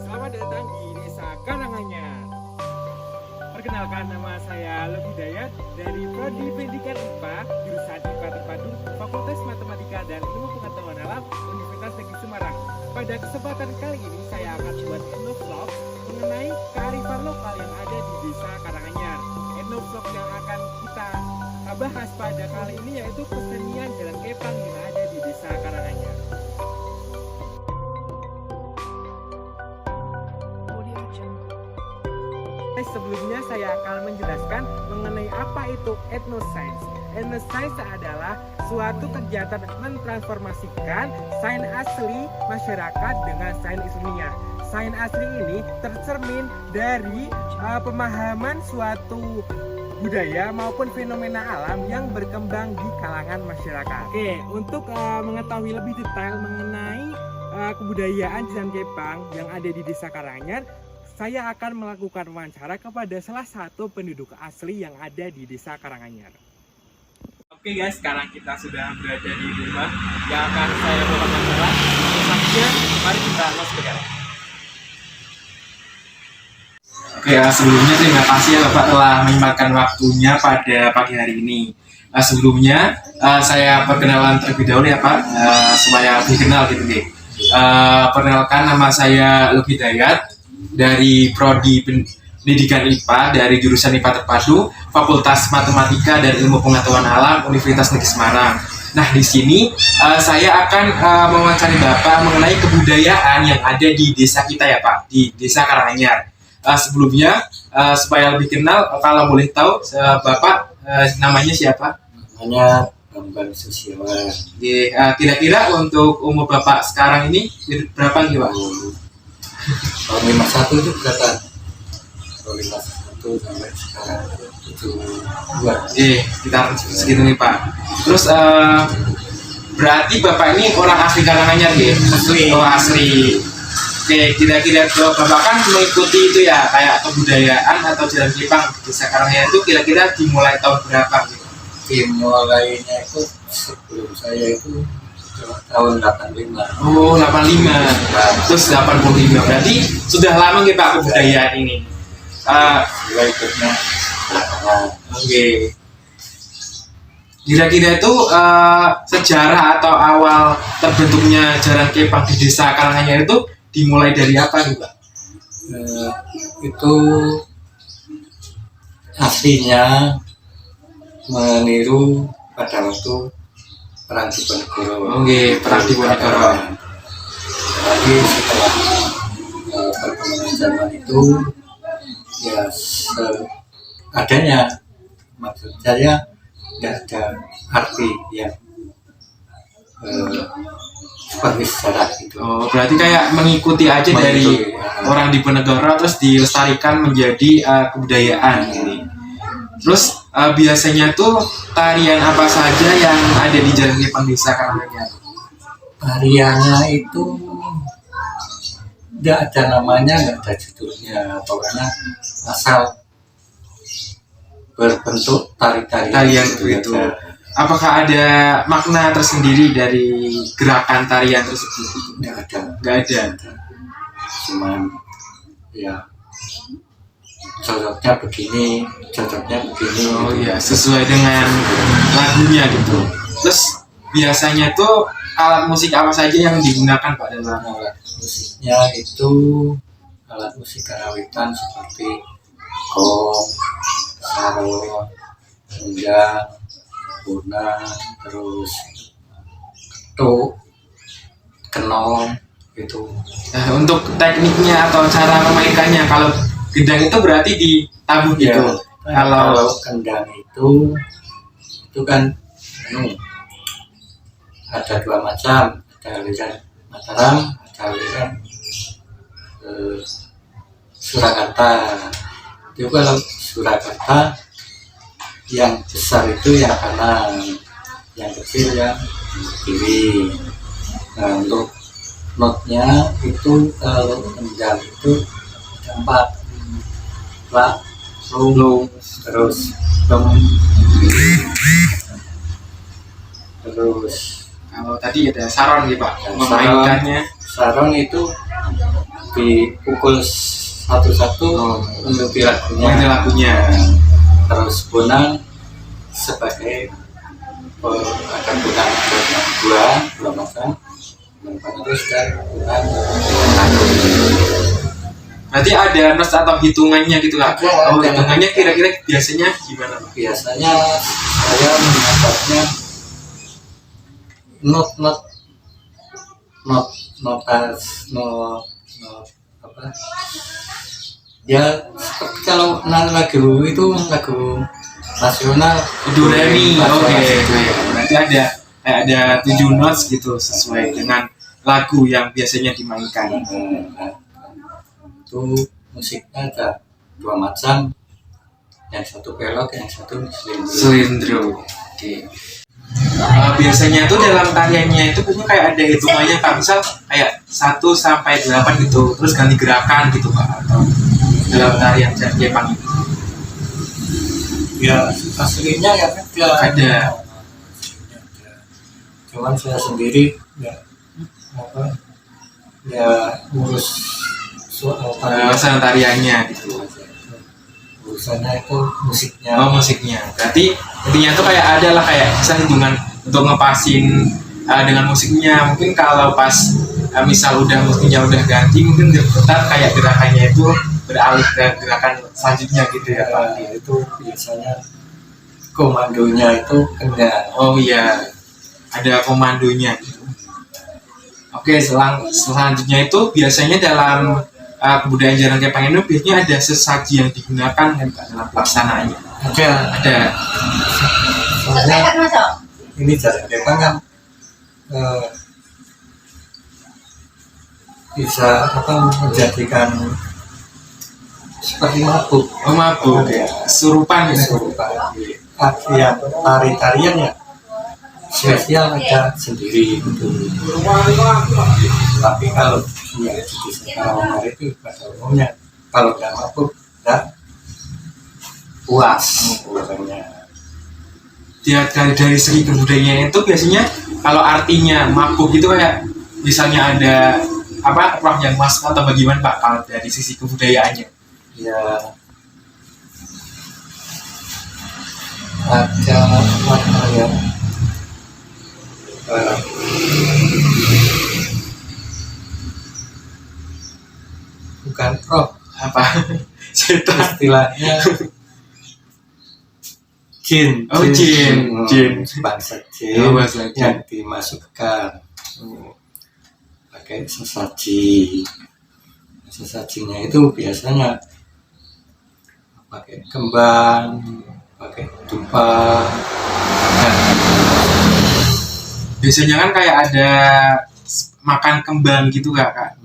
Selamat datang di Desa Karanganyar. Perkenalkan, nama saya Logi Dayat dari Prodi Pendidikan IPA, jurusan IPA Terpadu, Fakultas Matematika dan Ilmu Pengetahuan Alam, Universitas Negeri Semarang. Pada kesempatan kali ini saya akan buat etnovlog mengenai kearifan lokal yang ada di Desa Karanganyar. Etnovlog yang akan kita bahas pada kali ini yaitu kesenian jalan kepang yang ada di Desa Karanganyar. Sebelumnya saya akan menjelaskan mengenai apa itu etnoscience. Etnoscience adalah suatu kegiatan mentransformasikan sains asli masyarakat dengan sains ilmiah. Sains asli ini tercermin dari pemahaman suatu budaya maupun fenomena alam yang berkembang di kalangan masyarakat. Oke, untuk mengetahui lebih detail mengenai kebudayaan jalan kepang yang ada di Desa Karanganyar, saya akan melakukan wawancara kepada salah satu penduduk asli yang ada di Desa Karanganyar. Oke guys, sekarang kita sudah berada di rumah yang akan saya bawa wawancara. Selanjutnya, mari kita masuk ke dalam. Oke, sebelumnya terima kasih ya Bapak telah menyempatkan waktunya pada pagi hari ini. Sebelumnya saya perkenalan terlebih dahulu ya Pak, supaya lebih kenal gitu deh. Perkenalkan, nama saya Logi Dayat dari Prodi Pendidikan IPA dari jurusan IPA Terpadu, Fakultas Matematika dan Ilmu Pengetahuan Alam, Universitas Negeri Semarang. Nah, di sini saya akan mewawancari Bapak mengenai kebudayaan yang ada di desa kita ya Pak, di Desa Karanganyar. Sebelumnya, supaya lebih kenal, kalau boleh tahu Bapak namanya siapa? Namanya Bambang Susila. Kira-kira untuk umur Bapak sekarang ini berapa nih Pak? Tahun 51 itu berapa? Tahun 51 sampai sekarang 72. Sekitar segitu nih Pak. Terus berarti Bapak ini orang asli Karanganyar ya? Asli. Oh, asli. Oke, kira-kira Bapak kan mengikuti itu ya, kayak kebudayaan atau jalan kepang di Desa Karanganyar itu kira-kira dimulai tahun berapa gitu? Dimulainya itu sebelum saya itu tahun 85. Oh, 85. Terus 85. Berarti sudah lama nih Pak kebudayaan ini. Mulai ikutnya. Oke. Kira-kira itu sejarah atau awal terbentuknya jalan kepang di Desa Karanganyar itu dimulai dari apa nih Pak? Itu aslinya meniru pada waktu Perang Diponegoro. Oke, Perang Diponegoro. Jadi setelah perkembangan zaman itu ya adanya, maksud saya tidak ada arti yang seperti sejarah gitu. Oh, berarti kayak mengikuti aja dari orang Diponegoro terus dilestarikan menjadi kebudayaan ini. Terus biasanya tuh tarian apa saja yang ada di jalan kepang Desa Karanganyar? Tariannya itu tidak ada namanya, tidak ada judulnya, pokoknya asal berbentuk tarian itu. Apakah ada makna tersendiri dari gerakan tarian tersebut? Nggak ada. Cuman ya cocoknya begini. Oh iya, sesuai dengan lagunya gitu. Terus biasanya tuh alat musik apa saja yang digunakan Pak dalam alat musiknya? Itu alat musik karawitan seperti gong, saro, gendang, bunang, terus ketuk, kenong gitu. Nah, untuk tekniknya atau cara memainkannya, kalau gendang itu berarti ditabuh gitu. Ya, kalau gendang itu kan ada dua macam, ada aliran Mataram, ada aliran Surakarta. Itu kalau Surakarta yang besar itu yang kanan, yang kecil yang kiri. Nah, untuk notnya itu kalau gendang itu ada 4, la, lu, terus Kalau tadi ada saron nih Pak, memainkannya. saron itu dipukul satu-satu untuk lagunya. Ini lagunya. Terus bonang sebagai akan bonang dua pasang. Terus dan bonang lagu. Berarti ada notes atau hitungannya gitu Kak? Ada. Hitungannya kira-kira biasanya gimana Pak? Biasanya saya mencatatnya not apa ya, seperti kalau lagu itu lagu nasional Do re mi. Oke. nasional. Berarti ada 7 notes gitu sesuai dengan lagu yang biasanya dimainkan. Nah, itu musiknya ada 2 macam, yang satu pelok, yang satu selindro. Selindro. Oke. Biasanya tuh dalam tariannya itu punya kayak ada hitungannya Kak, misal kayak 1 sampai 8 gitu, terus ganti gerakan gitu Pak, atau dalam tarian Jepang itu Ya aslinya ya ada. Cuman saya sendiri ya apa ya ngurus soal Masalah tariannya gitu. urusannya itu musiknya. Oh musiknya, berarti intinya tuh kayak ada lah kayak misal hitungan untuk ngepasin dengan musiknya. Mungkin kalau pas misal udah musiknya udah ganti, mungkin ntar kayak gerakannya itu beralih ke gerakan selanjutnya gitu ya Pak. Itu biasanya komandonya itu kena. Oh iya, ada komandonya gitu. Oke, selanjutnya itu biasanya dalam kebudayaan Jaran Kepang itu biasanya ada sesaji yang digunakan kan Pak dalam pelaksanaannya. Ada. Soalnya ini Jaran Kepang kan bisa apa menjadikan seperti mabuk. Oh mabuk, surupan gitu. Yang tari-tarian ya spesial ada sendiri gitu. Tapi kalau ya di sekarang itu pada umumnya kalau nggak mabuk nggak puas urusannya. Dia dari segi kebudayaannya itu biasanya kalau artinya mabuk itu kayak misalnya ada apa roh yang masuk atau bagaimana Pak kalau dari sisi kebudayaannya? Ya ada makna ya bukan roh Apa? Setan. istilahnya jin. Oh, jin. Bangsa Oh, bangsa jin. yang dimasukkan pakai sesaji. Sesajinya itu biasanya pakai kembang, pakai tumpah. Biasanya kan kayak ada makan kembang gitu Kak.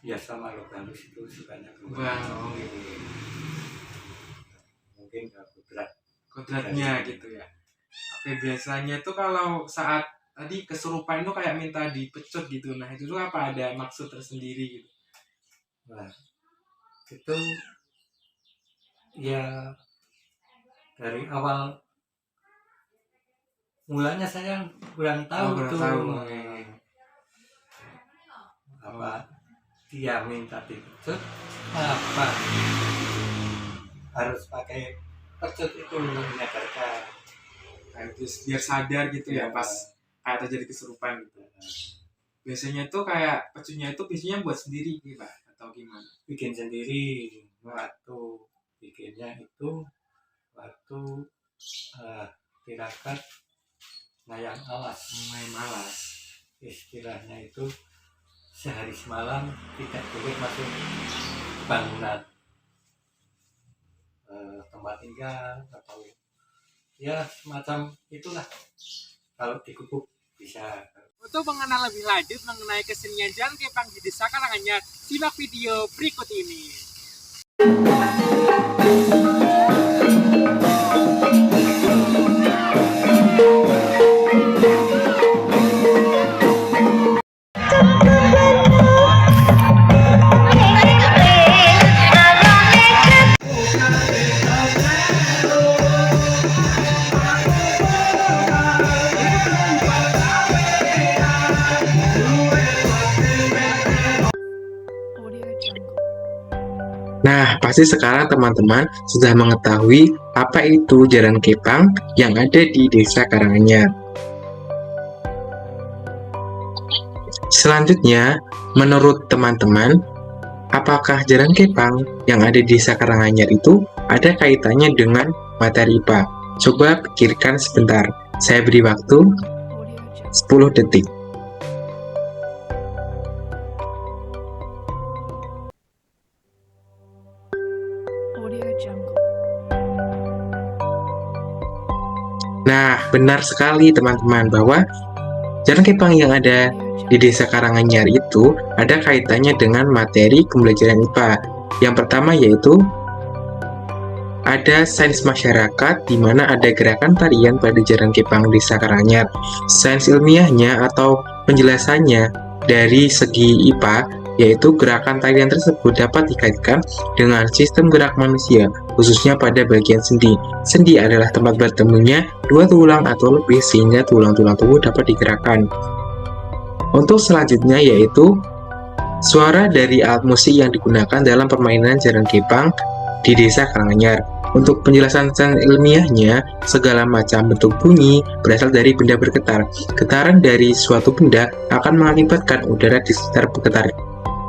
Biasa makhluk halus itu sukanya kembang. Kembang. Mungkin Kodratnya gitu ya. Oke, biasanya tuh kalau saat tadi kesurupan itu kayak minta dipecut gitu. Nah, itu tuh apa ada maksud tersendiri gitu? Nah, itu ya dari awal mulanya saya kurang tahu kurang tuh tahu. apa dia minta dipecut apa harus pakai pecut itu untuk menyadarkan Kayak biar sadar gitu ya pas kayak terjadi kesurupan gitu. Biasanya tuh kayak pecutnya itu biasanya buat sendiri gitu Pak atau gimana? bikin sendiri. Waktu bikinnya itu waktu tirakat ngayang alas. Main malas. Istilahnya itu sehari semalam tidak boleh masuk bangunan tempat tinggal atau ya semacam itulah. Kalau dikubuk bisa. Untuk mengenal lebih lanjut mengenai kesenian Jaran Kepang di Desa Karanganyar, simak video berikut ini. Nah, pasti sekarang teman-teman sudah mengetahui apa itu Jaran Kepang yang ada di Desa Karanganyar. Selanjutnya, menurut teman-teman, apakah Jaran Kepang yang ada di Desa Karanganyar itu ada kaitannya dengan materi IPA? Coba pikirkan sebentar. Saya beri waktu 10 detik. Nah, benar sekali teman-teman bahwa Jaran Kepang yang ada di Desa Karanganyar itu ada kaitannya dengan materi pembelajaran IPA. Yang pertama yaitu ada sains masyarakat di mana ada gerakan tarian pada Jaran Kepang Desa Karanganyar. Sains ilmiahnya atau penjelasannya dari segi IPA yaitu gerakan tarian tersebut dapat dikaitkan dengan sistem gerak manusia, khususnya pada bagian sendi. Sendi adalah tempat bertemunya dua tulang atau lebih sehingga tulang-tulang tubuh dapat digerakkan. Untuk selanjutnya yaitu suara dari alat musik yang digunakan dalam permainan Jaran Kepang di Desa Karanganyar. Untuk penjelasan ilmiahnya, segala macam bentuk bunyi berasal dari benda bergetar. Getaran dari suatu benda akan mengakibatkan udara di sekitar bergetar.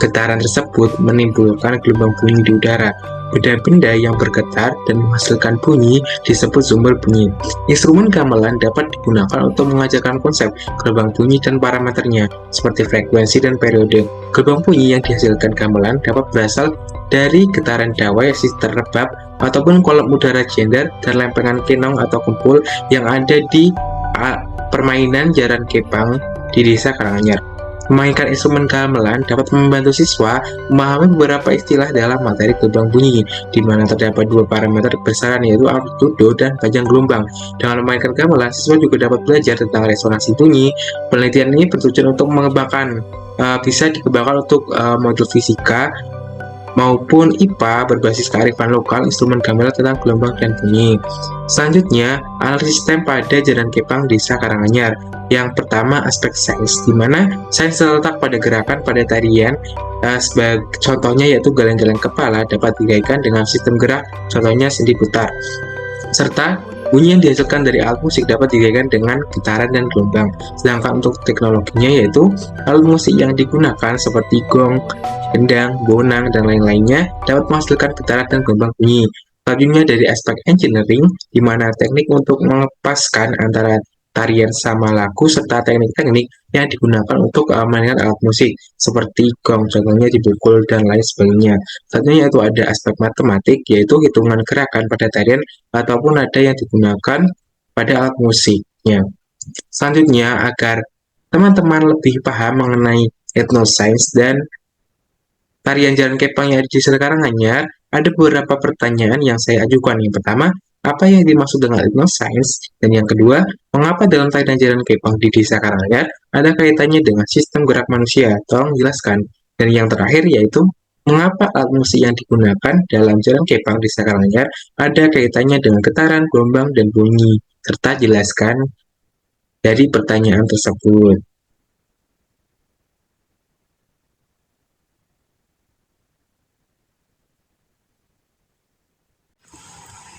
Getaran tersebut menimbulkan gelombang bunyi di udara. Benda-benda yang bergetar dan menghasilkan bunyi disebut sumber bunyi. Instrumen gamelan dapat digunakan untuk mengajarkan konsep gelombang bunyi dan parameternya, seperti frekuensi dan periode. Gelombang bunyi yang dihasilkan gamelan dapat berasal dari getaran dawai, sistem rebab, ataupun kolom udara gender dan lempengan kenong atau kumpul yang ada di permainan Jaran Kepang di Desa Karanganyar. Memainkan instrumen gamelan dapat membantu siswa memahami beberapa istilah dalam materi gelombang bunyi, di mana terdapat dua parameter besaran yaitu amplitudo dan panjang gelombang. Dengan memainkan gamelan, siswa juga dapat belajar tentang resonansi bunyi. Penelitian ini bertujuan untuk mengembangkan, bisa dikembangkan untuk modul fisika maupun IPA berbasis kearifan lokal instrumen gamelan tentang gelombang dan bunyi. Selanjutnya, analisis sistem pada Jaran Kepang Desa Karanganyar. Yang pertama, aspek sains, di mana sains terletak pada gerakan pada tarian. Sebagai contohnya yaitu geleng-geleng kepala dapat dikaitkan dengan sistem gerak, contohnya sendi putar. Serta bunyi yang dihasilkan dari alat musik dapat dikaitkan dengan getaran dan gelombang. Sedangkan untuk teknologinya yaitu alat musik yang digunakan seperti gong, gendang, bonang, dan lain-lainnya dapat menghasilkan getaran dan gelombang bunyi. Selanjutnya dari aspek engineering, di mana teknik untuk melepaskan antara tarian sama lagu serta teknik-teknik yang digunakan untuk memainkan alat musik seperti gong, contohnya dipukul dan lain sebagainya. Selanjutnya itu ada aspek matematik, yaitu hitungan gerakan pada tarian ataupun ada yang digunakan pada alat musiknya. Selanjutnya, agar teman-teman lebih paham mengenai etnosains dan tarian Jaran Kepang yang ada di Desa Karanganyar, ada beberapa pertanyaan yang saya ajukan. Yang pertama, apa yang dimaksud dengan etnosains? Dan yang kedua, mengapa dalam tarian Jaran Kepang di Desa Karanganyar ada kaitannya dengan sistem gerak manusia? Tolong jelaskan. Dan yang terakhir yaitu, mengapa alat musik yang digunakan dalam Jaran Kepang di Desa Karanganyar ada kaitannya dengan getaran, gelombang, dan bunyi? Serta jelaskan dari pertanyaan tersebut.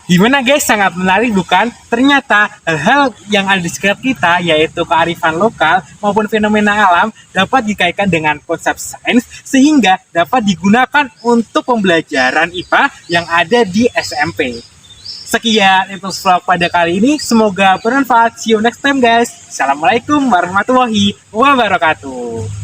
Gimana guys, sangat menarik bukan? Ternyata hal-hal yang ada di sekitar kita, yaitu kearifan lokal maupun fenomena alam, dapat dikaitkan dengan konsep sains sehingga dapat digunakan untuk pembelajaran IPA yang ada di SMP. Sekian itu vlog pada kali ini, semoga bermanfaat. See you next time guys. Assalamualaikum warahmatullahi wabarakatuh.